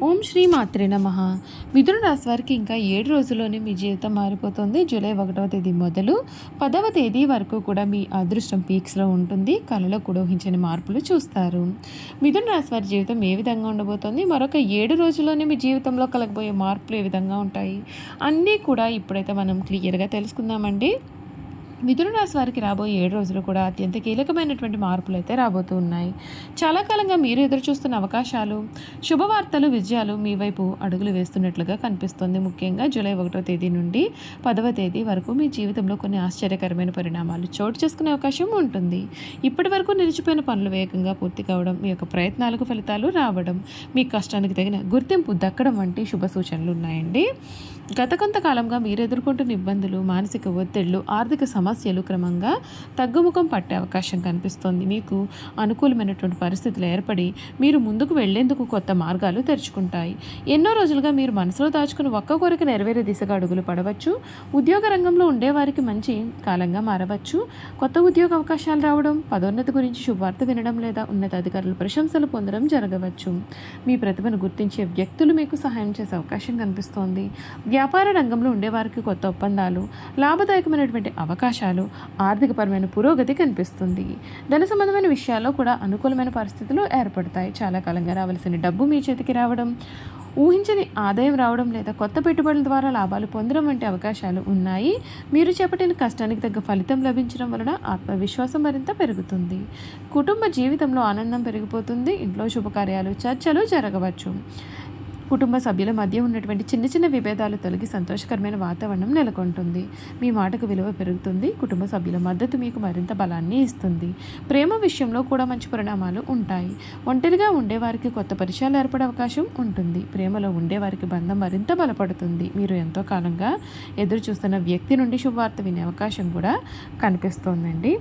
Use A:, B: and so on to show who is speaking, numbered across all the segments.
A: ఓం శ్రీ మాత్రే నమః. మిథున రాశి వారికి ఇంకా 7 రోజుల్లోనే మీ జీవితం మారిపోతుంది. జూలై 1వ తేదీ మొదలు 10వ తేదీ వరకు కూడా మీ అదృష్టం పీక్స్లో ఉంటుంది. కలలో కూడా ఊహించని మార్పులు చూస్తారు. మిథున రాశి వారి జీవితం ఏ విధంగా ఉండబోతోంది, మరొక 7 రోజుల్లోనే మీ జీవితంలో కలగబోయే మార్పులు ఏ విధంగా ఉంటాయి అన్నీ కూడా ఇప్పుడైతే మనం క్లియర్గా తెలుసుకుందామండి. మిథున రాశి వారికి రాబోయే 7 రోజులు కూడా అత్యంత కీలకమైనటువంటి మార్పులు అయితే రాబోతూ ఉన్నాయి. చాలా కాలంగా మీరు ఎదురు చూస్తున్న అవకాశాలు, శుభవార్తలు, విజయాలు మీ వైపు అడుగులు వేస్తున్నట్లుగా కనిపిస్తుంది. ముఖ్యంగా జూలై 1వ తేదీ నుండి 10వ తేదీ వరకు మీ జీవితంలో కొన్ని ఆశ్చర్యకరమైన పరిణామాలు చోటు చేసుకునే అవకాశం ఉంటుంది. ఇప్పటి వరకు నిలిచిపోయిన పనులు వేగంగా పూర్తి కావడం, మీ యొక్క ప్రయత్నాలకు ఫలితాలు రావడం, మీ కష్టానికి తగిన గుర్తింపు దక్కడం వంటి శుభ సూచనలు ఉన్నాయండి. గత కొంతకాలంగా మీరు ఎదుర్కొంటున్న ఇబ్బందులు, మానసిక ఒత్తిళ్లు, ఆర్థిక సమస్యలు క్రమంగా తగ్గుముఖం పట్టే అవకాశం కనిపిస్తోంది. మీకు అనుకూలమైనటువంటి పరిస్థితులు ఏర్పడి మీరు ముందుకు వెళ్లేందుకు కొత్త మార్గాలు తెరుచుకుంటాయి. ఎన్నో రోజులుగా మీరు మనసులో దాచుకుని ఒక్క కోరిక నెరవేరే దిశగా అడుగులు పడవచ్చు. ఉద్యోగ రంగంలో ఉండేవారికి మంచి కాలంగా మారవచ్చు. కొత్త ఉద్యోగ అవకాశాలు రావడం, పదోన్నతి గురించి శుభవార్త వినడం లేదా ఉన్నతాధికారుల ప్రశంసలు పొందడం జరగవచ్చు. మీ ప్రతిభను గుర్తించే వ్యక్తులు మీకు సహాయం చేసే అవకాశం కనిపిస్తోంది. వ్యాపార రంగంలో ఉండేవారికి కొత్త ఒప్పందాలు, లాభదాయకమైనటువంటి అవకాశాలు, ఆర్థికపరమైన పురోగతి కనిపిస్తుంది. ధన సంబంధమైన విషయాల్లో కూడా అనుకూలమైన పరిస్థితులు ఏర్పడతాయి. చాలా కాలంగా రావాల్సిన డబ్బు మీ చేతికి రావడం, ఊహించని ఆదాయం రావడం లేదా కొత్త పెట్టుబడుల ద్వారా లాభాలు పొందడం వంటి అవకాశాలు ఉన్నాయి. మీరు చేపట్టిన కష్టానికి తగ్గ ఫలితం లభించడం వలన ఆత్మవిశ్వాసం మరింత పెరుగుతుంది. కుటుంబ జీవితంలో ఆనందం పెరిగిపోతుంది. ఇంట్లో శుభకార్యాలు, చర్చలు జరగవచ్చు. కుటుంబ సభ్యుల మధ్య ఉన్నటువంటి చిన్న చిన్న విభేదాలు తొలగి సంతోషకరమైన వాతావరణం నెలకొంటుంది. మీ మాటకు విలువ పెరుగుతుంది. కుటుంబ సభ్యుల మద్దతు మీకు మరింత బలాన్ని ఇస్తుంది. ప్రేమ విషయంలో కూడా మంచి పరిణామాలు ఉంటాయి. ఒంటరిగా ఉండేవారికి కొత్త పరిచయాలు ఏర్పడే అవకాశం ఉంటుంది. ప్రేమలో ఉండేవారికి బంధం మరింత బలపడుతుంది. మీరు ఎంతో కాలంగా ఎదురు చూస్తున్న వ్యక్తి నుండి శుభవార్త వినే అవకాశం కూడా కనిపిస్తోందండి.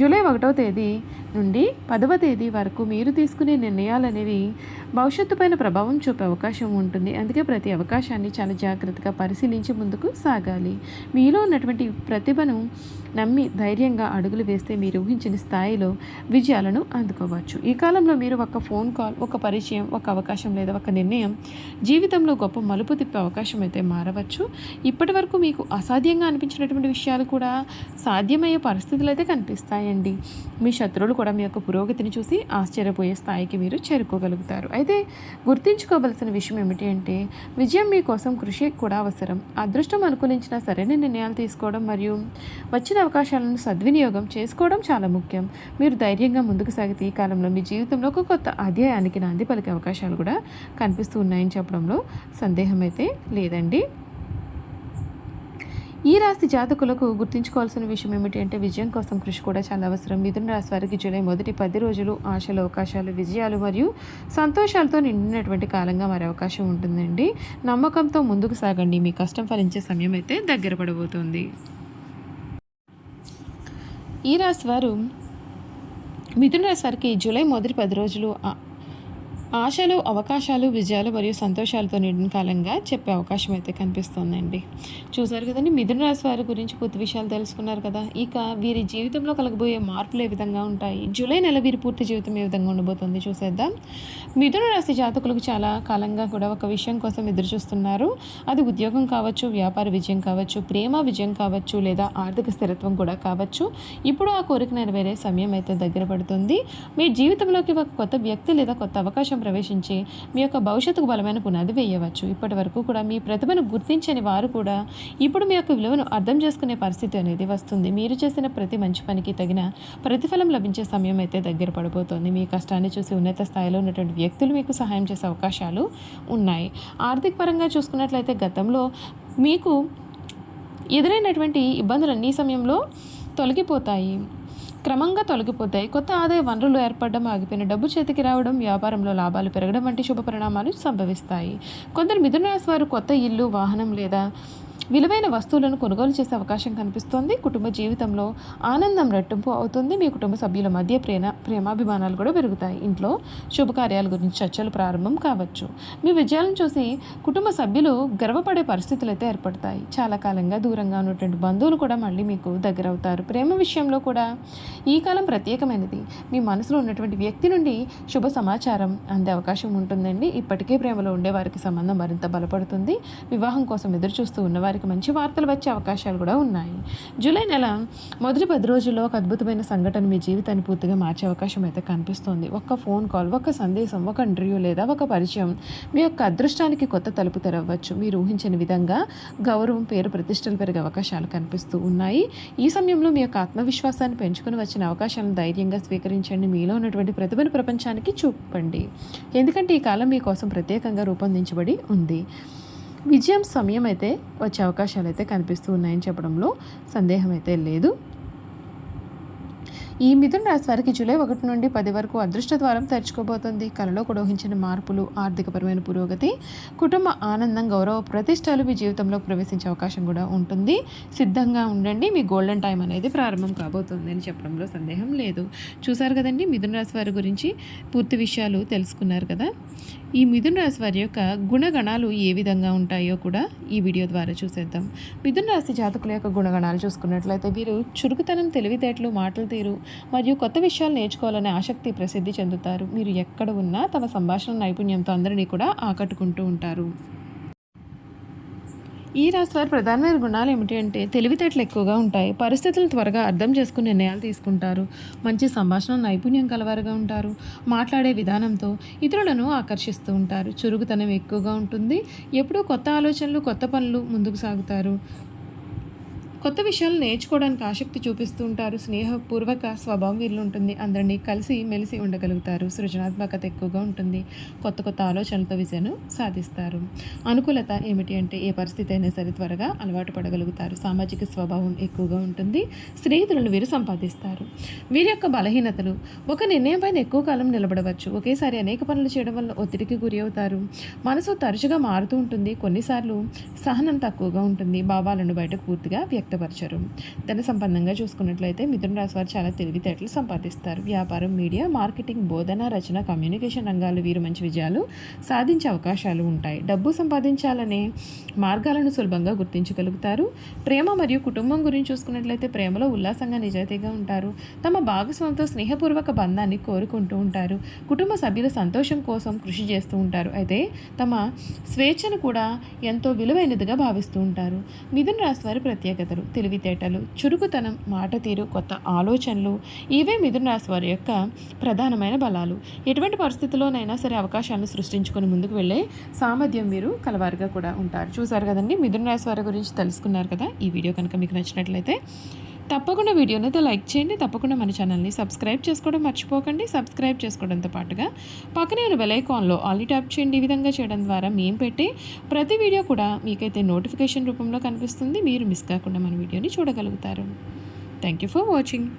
A: జూలై 1వ తేదీ నుండి 10వ తేదీ వరకు మీరు తీసుకునే నిర్ణయాలు అనేవి భవిష్యత్తు పైన ప్రభావం చూపే అవకాశం ఉంటుంది. అందుకే ప్రతి అవకాశాన్ని చాలా జాగ్రత్తగా పరిశీలించి ముందుకు సాగాలి. మీలో ఉన్నటువంటి ప్రతిభను నమ్మి ధైర్యంగా అడుగులు వేస్తే మీరు ఊహించిన స్థాయిలో విజయాలను అందుకోవచ్చు. ఈ కాలంలో మీరు ఒక ఫోన్ కాల్, ఒక పరిచయం, ఒక అవకాశం లేదా ఒక నిర్ణయం జీవితంలో గొప్ప మలుపు తిప్పే అవకాశం అయితే మారవచ్చు. ఇప్పటి వరకు మీకు అసాధ్యంగా అనిపించినటువంటి విషయాలు కూడా సాధ్యమయ్యే పరిస్థితులు అయితే కనిపిస్తాయండి. మీ శత్రువులు కూడా మీ యొక్క పురోగతిని చూసి ఆశ్చర్యపోయే స్థాయికి మీరు చేరుకోగలుగుతారు. అయితే గుర్తుంచుకోవలసిన విషయం ఏమిటి అంటే, విజయం మీకోసం కృషి కూడా అవసరం. అదృష్టం అనుకూలించిన సరైన నిర్ణయాలు తీసుకోవడం మరియు వచ్చిన అవకాశాలను సద్వినియోగం చేసుకోవడం చాలా ముఖ్యం. మీరు ధైర్యంగా ముందుకు సాగితే ఈ కాలంలో మీ జీవితంలో ఒక కొత్త అధ్యాయానికి నాంది పలికే అవకాశాలు కూడా కనిపిస్తూ ఉన్నాయని చెప్పడంలో సందేహం అయితే లేదండి. ఈ రాశి జాతకులకు గుర్తుంచుకోవాల్సిన విషయం ఏమిటి అంటే, విజయం కోసం కృషి కూడా చాలా అవసరం. మిథున రాశి వారికి జూలై మొదటి 10 రోజులు ఆశలు, అవకాశాలు, విజయాలు మరియు సంతోషాలతో నిండినటువంటి కాలంగా మారే అవకాశం ఉంటుందండి. నమ్మకంతో ముందుకు సాగండి. మీ కష్టం ఫలించే సమయం అయితే దగ్గర పడబోతుంది. ఈ రాశి వారు, మిథున రాశి వారికి జూలై మొదటి 10 రోజులు ఆశలు, అవకాశాలు, విజయాలు మరియు సంతోషాలతో నిండిన కాలంగా చెప్పే అవకాశం అయితే కనిపిస్తోందండి. చూసారు కదండి, మిథున రాశి వారి గురించి పూర్తి విషయాలు తెలుసుకున్నారు కదా. ఇక వీరి జీవితంలో కలగబోయే మార్పులు ఏ విధంగా ఉంటాయి, జూలై నెల వీరి పూర్తి జీవితం ఏ విధంగా ఉండబోతుంది చూసేద్దాం. మిథున రాశి జాతకులకు చాలా కాలంగా కూడా ఒక విషయం కోసం ఎదురు చూస్తున్నారు. అది ఉద్యోగం కావచ్చు, వ్యాపార విజయం కావచ్చు, ప్రేమ విజయం కావచ్చు లేదా ఆర్థిక స్థిరత్వం కూడా కావచ్చు. ఇప్పుడు ఆ కోరిక నెరవేరే సమయం అయితే దగ్గర పడుతుంది. మీ జీవితంలోకి ఒక కొత్త వ్యక్తి లేదా కొత్త అవకాశం ప్రవేశించి మీ యొక్క భవిష్యత్తుకు బలమైన పునాది వేయవచ్చు. ఇప్పటి వరకు కూడా మీ ప్రతిభను గుర్తించని వారు కూడా ఇప్పుడు మీ యొక్క విలువను అర్థం చేసుకునే పరిస్థితి అనేది వస్తుంది. మీరు చేసిన ప్రతి మంచి పనికి తగిన ప్రతిఫలం లభించే సమయం అయితే దగ్గర పడిపోతుంది. మీ కష్టాన్ని చూసి ఉన్నత స్థాయిలో ఉన్నటువంటి వ్యక్తులు మీకు సహాయం చేసే అవకాశాలు ఉన్నాయి. ఆర్థిక పరంగా చూసుకున్నట్లయితే గతంలో మీకు ఎదురైనటువంటి ఇబ్బందులన్నీ సమయంలో తొలగిపోతాయి, క్రమంగా తొలగిపోతాయి. కొత్త ఆదాయ వనరులు ఏర్పడడం, ఆగిపోయిన డబ్బు చేతికి రావడం, వ్యాపారంలో లాభాలు పెరగడం వంటి శుభ పరిణామాలు సంభవిస్తాయి. కొందరు మిథున రాశి వారు కొత్త ఇల్లు, వాహనం లేదా విలువైన వస్తువులను కొనుగోలు చేసే అవకాశం కనిపిస్తోంది. కుటుంబ జీవితంలో ఆనందం రెట్టింపు అవుతుంది. మీ కుటుంబ సభ్యుల మధ్య ప్రేమాభిమానాలు కూడా పెరుగుతాయి. ఇంట్లో శుభకార్యాల గురించి చర్చలు ప్రారంభం కావచ్చు. మీ విజయాలను చూసి కుటుంబ సభ్యులు గర్వపడే పరిస్థితులు అయితే ఏర్పడతాయి. చాలా కాలంగా దూరంగా ఉన్నటువంటి బంధువులు కూడా మళ్ళీ మీకు దగ్గరవుతారు. ప్రేమ విషయంలో కూడా ఈ కాలం ప్రత్యేకమైనది. మీ మనసులో ఉన్నటువంటి వ్యక్తి నుండి శుభ సమాచారం అందే అవకాశం ఉంటుందండి. ఇప్పటికే ప్రేమలో ఉండే వారికి సంబంధం మరింత బలపడుతుంది. వివాహం కోసం ఎదురు చూస్తూ ఉన్నవారికి మంచి వార్తలు వచ్చే అవకాశాలు కూడా ఉన్నాయి. జూలై నెల మొదటి 10 రోజుల్లో ఒక అద్భుతమైన సంఘటన మీ జీవితాన్ని పూర్తిగా మార్చే అవకాశం అయితే కనిపిస్తోంది. ఒక్క ఫోన్ కాల్, ఒక సందేశం, ఒక ఇంటర్వ్యూ లేదా ఒక పరిచయం మీ యొక్క అదృష్టానికి కొత్త తలుపు తెరవచ్చు. మీరు ఊహించని విధంగా గౌరవం, పేరు, ప్రతిష్టలు పెరిగే అవకాశాలు కనిపిస్తూ ఉన్నాయి. ఈ సమయంలో మీ యొక్క ఆత్మవిశ్వాసాన్ని పెంచుకుని వచ్చిన అవకాశాలను ధైర్యంగా స్వీకరించండి. మీలో ఉన్నటువంటి ప్రతిభను ప్రపంచానికి చూపండి. ఎందుకంటే ఈ కాలం మీకోసం ప్రత్యేకంగా రూపొందించబడి ఉంది. విజయం సమయం అయితే వచ్చే అవకాశాలు అయితే కనిపిస్తూ ఉన్నాయని చెప్పడంలో సందేహం అయితే లేదు. ఈ మిథున రాశి వారికి జూలై 1 నుండి 10 వరకు అదృష్ట ద్వారం తెరుచుకోబోతుంది. కలలో కూడా ఊహించిన మార్పులు, ఆర్థికపరమైన పురోగతి, కుటుంబ ఆనందం, గౌరవ ప్రతిష్టలు మీ జీవితంలో ప్రవేశించే అవకాశం కూడా ఉంటుంది. సిద్ధంగా ఉండండి. మీ గోల్డెన్ టైం అనేది ప్రారంభం కాబోతుంది అని చెప్పడంలో సందేహం లేదు. చూసారు కదండి, మిథున రాశి వారి గురించి పూర్తి విషయాలు తెలుసుకున్నారు కదా. ఈ మిథున రాశి వారి యొక్క గుణగణాలు ఏ విధంగా ఉంటాయో కూడా ఈ వీడియో ద్వారా చూసేద్దాం. మిథున రాశి జాతకుల యొక్క గుణగణాలు చూసుకున్నట్లయితే వీరు చురుకుతనం, తెలివితేటలు, మాటల తీరు మరియు కొత్త విషయాలు నేర్చుకోవాలనే ఆసక్తి ప్రసిద్ధి చెందుతారు. మీరు ఎక్కడ ఉన్నా తమ సంభాషణ నైపుణ్యంతో అందరినీ కూడా ఆకట్టుకుంటూ ఉంటారు. ఈ రాశి వారి ప్రధానమైన గుణాలు ఏమిటి అంటే తెలివితేటలు ఎక్కువగా ఉంటాయి. పరిస్థితులను త్వరగా అర్థం చేసుకుని నిర్ణయాలు తీసుకుంటారు. మంచి సంభాషణ నైపుణ్యం కలవారుగా ఉంటారు. మాట్లాడే విధానంతో ఇతరులను ఆకర్షిస్తూ ఉంటారు. చురుకుతనం ఎక్కువగా ఉంటుంది. ఎప్పుడూ కొత్త ఆలోచనలు, కొత్త పనులు ముందుకు సాగుతారు. కొత్త విషయాలు నేర్చుకోవడానికి ఆసక్తి చూపిస్తూ ఉంటారు. స్నేహపూర్వక స్వభావం వీళ్ళు ఉంటుంది. అందరినీ కలిసి మెలిసి ఉండగలుగుతారు. సృజనాత్మకత ఎక్కువగా ఉంటుంది. కొత్త కొత్త ఆలోచనలతో విజయం సాధిస్తారు. అనుకూలత ఏమిటి అంటే ఏ పరిస్థితి అయినా సరే త్వరగా అలవాటు పడగలుగుతారు. సామాజిక స్వభావం ఎక్కువగా ఉంటుంది. స్నేహితులను వీరు సంపాదిస్తారు. వీరి యొక్క బలహీనతలు ఒక నిర్ణయం పైన ఎక్కువ కాలం నిలబడవచ్చు. ఒకేసారి అనేక పనులు చేయడం వల్ల ఒత్తిడికి గురి అవుతారు. మనసు తరచుగా మారుతూ ఉంటుంది. కొన్నిసార్లు సహనం తక్కువగా ఉంటుంది. భావాలను బయటకు పూర్తిగా వ్యక్తపరచరు. ధన సంపన్నంగా చూసుకున్నట్లయితే మిథున రాశి వారు చాలా తెలివితేటలు సంపాదిస్తారు. వ్యాపారం, మీడియా, మార్కెటింగ్, బోధన, రచన, కమ్యూనికేషన్ రంగాలు వీరు మంచి విజయాలు సాధించే అవకాశాలు ఉంటాయి. డబ్బు సంపాదించాలనే మార్గాలను సులభంగా గుర్తించగలుగుతారు. ప్రేమ మరియు కుటుంబం గురించి చూసుకున్నట్లయితే ప్రేమలో ఉల్లాసంగా, నిజాయితీగా ఉంటారు. తమ భాగస్వామితో స్నేహపూర్వక బంధాన్ని కోరుకుంటూ ఉంటారు. కుటుంబ సభ్యుల సంతోషం కోసం కృషి చేస్తూ ఉంటారు. అయితే తమ స్వేచ్ఛను కూడా ఎంతో విలువైనదిగా భావిస్తూ ఉంటారు. మిథున రాశి వారి ప్రత్యేకతలు తెలివితేటలు, చురుకుతనం, మాట తీరు, కొత్త ఆలోచనలు ఇవే మిథున రాశి వారి యొక్క ప్రధానమైన బలాలు. ఎటువంటి పరిస్థితుల్లోనైనా సరే అవకాశాలను సృష్టించుకొని ముందుకు వెళ్ళే సామర్థ్యం మీరు కలవారుగా కూడా ఉంటారు. చూసారు కదండి, మిథున రాశి వారి గురించి తెలుసుకున్నారు కదా. ఈ వీడియో కనుక మీకు నచ్చినట్లయితే తప్పకుండా వీడియోని అయితే లైక్ చేయండి. తప్పకుండా మన ఛానల్ని సబ్స్క్రైబ్ చేసుకోవడం మర్చిపోకండి. సబ్స్క్రైబ్ చేసుకోవడంతో పాటుగా పక్కనే ఉన్న బెల్ ఐకాన్లో ఆల్ ట్యాప్ చేయండి. ఈ విధంగా చేయడం ద్వారా మేము పెట్టే ప్రతి వీడియో కూడా మీకైతే నోటిఫికేషన్ రూపంలో కనిపిస్తుంది. మీరు మిస్ కాకుండా మన వీడియోని చూడగలుగుతారు. Thank you for watching.